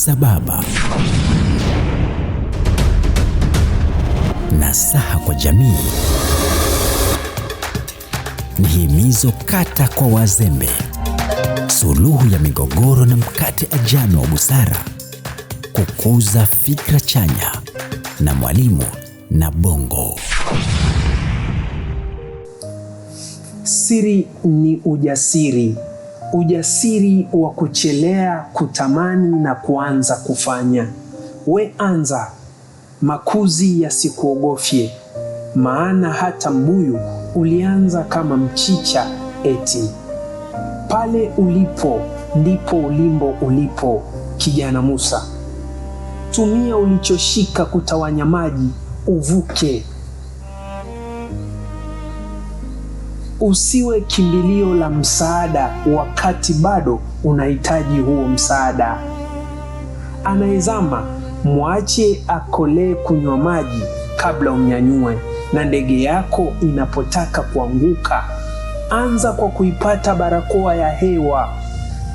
za baba. Nasaha kwa jamii ni himizo kata kwa wazembe, suluhu ya migogoro na mkate ajano wa busara, kukuza fikra chanya na Mwalimu na Bongo. Siri ni ujasiri. Ujasiri wa kuchelea, kutamani na kuanza kufanya. We anza, makuzi yasikuogofye, maana hata mbuyu ulianza kama mchicha eti. Pale ulipo ndipo ulimbo ulipo, kijana Musa. Tumia ulichoshika kutawanya maji uvuke. Usiwe kimbilio la msaada wakati bado unahitaji huo msaada. Anayezama mwache akolee kunywa maji kabla umnyanyue, na ndege yako inapotaka kuanguka, anza kwa kuipata barakoa ya hewa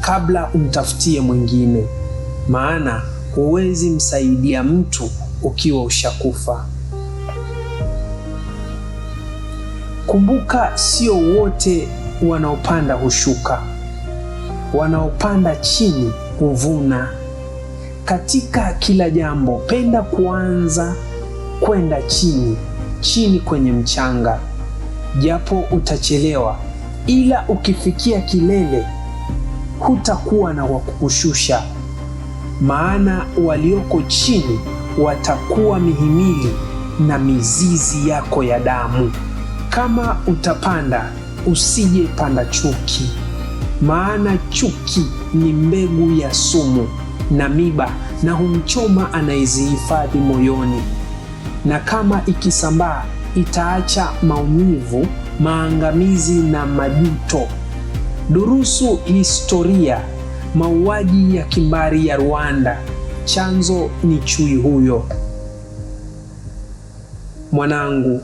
kabla umtafutie mwingine, maana huwezi msaidia mtu ukiwa ushakufa. Kumbuka, sio wote wanaopanda hushuka, wanaopanda chini huvuna. Katika kila jambo penda kuanza kwenda chini chini kwenye mchanga, japo utachelewa, ila ukifikia kilele hutakuwa na wa kukushusha, maana walioko chini watakuwa mihimili na mizizi yako ya damu. Kama utapanda, usije panda chuki, maana chuki ni mbegu ya sumu na miba, na humchoma anayezihifadhi moyoni. Na kama ikisambaa, itaacha maumivu, maangamizi na majuto. Durusu historia, mauaji ya kimbari ya Rwanda, chanzo ni chui huyo. Mwanangu,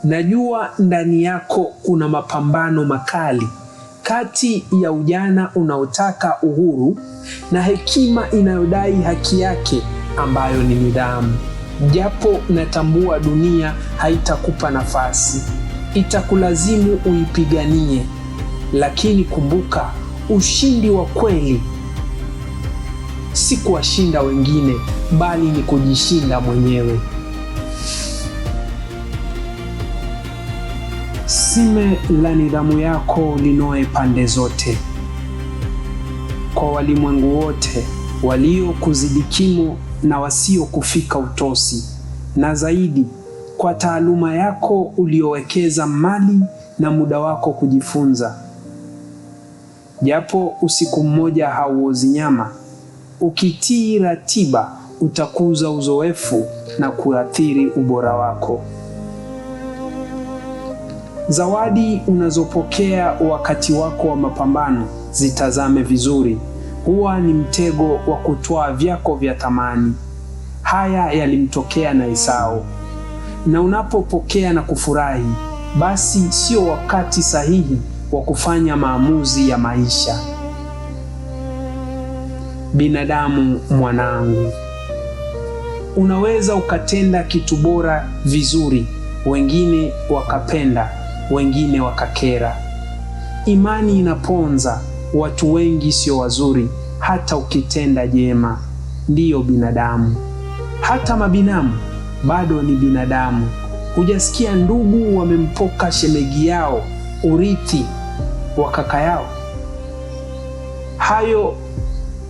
najua ndani yako kuna mapambano makali kati ya ujana unaotaka uhuru na hekima inayodai haki yake ambayo ni nidhamu. Japo natambua dunia haitakupa nafasi, itakulazimu uipiganie, lakini kumbuka, ushindi wa kweli si kuwashinda wengine, bali ni kujishinda mwenyewe. Sime la nidhamu yako linoe pande zote, kwa walimwengu wote waliokuzidi kimo na wasiokufika utosi, na zaidi kwa taaluma yako uliowekeza mali na muda wako kujifunza. Japo usiku mmoja hauozi nyama, ukitii ratiba utakuza uzoefu na kuathiri ubora wako. Zawadi unazopokea wakati wako wa mapambano zitazame vizuri, huwa ni mtego wa kutwaa vyako vya thamani. Haya yalimtokea na Esau. Na unapopokea na kufurahi, basi sio wakati sahihi wa kufanya maamuzi ya maisha. Binadamu mwanangu, unaweza ukatenda kitu bora vizuri, wengine wakapenda, wengine wakakera. Imani inaponza, watu wengi sio wazuri hata ukitenda jema. Ndiyo binadamu. Hata mabinamu bado ni binadamu. Hujasikia ndugu wamempoka shemegi yao urithi wa kaka yao? Hayo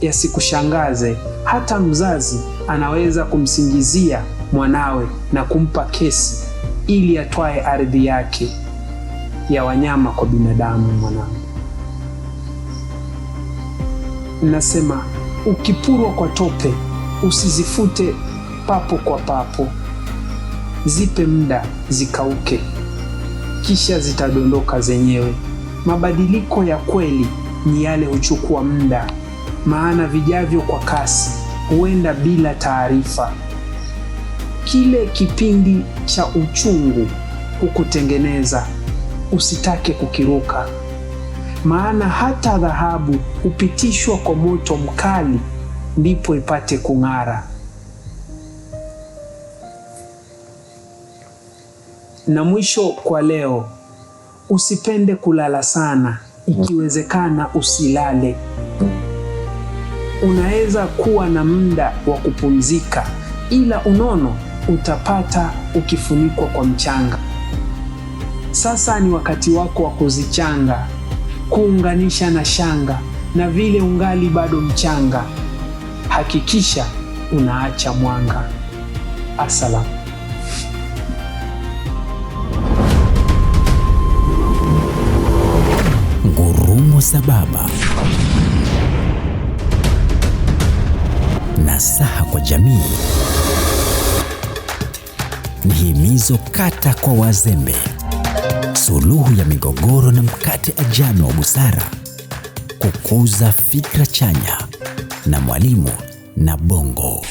yasikushangaze. Hata mzazi anaweza kumsingizia mwanawe na kumpa kesi ili atwae ardhi yake ya wanyama kwa binadamu. Mwanangu, nasema ukipurwa kwa tope usizifute papo kwa papo, zipe muda zikauke, kisha zitadondoka zenyewe. Mabadiliko ya kweli ni yale huchukua muda, maana vijavyo kwa kasi huenda bila taarifa. Kile kipindi cha uchungu hukutengeneza, usitake kukiruka, maana hata dhahabu hupitishwa kwa moto mkali ndipo ipate kung'ara. Na mwisho kwa leo, usipende kulala sana, ikiwezekana usilale. Unaweza kuwa na muda wa kupumzika, ila unono utapata ukifunikwa kwa mchanga. Sasa ni wakati wako wa kuzichanga, kuunganisha na shanga, na vile ungali bado mchanga, hakikisha unaacha mwanga. Asalamu. Ngurumo za Baba. Nasaha kwa jamii ni himizo kata kwa wazembe, suluhu ya migogoro na mkate ajano wa busara, kukuza fikra chanya na mwalimu na bongo.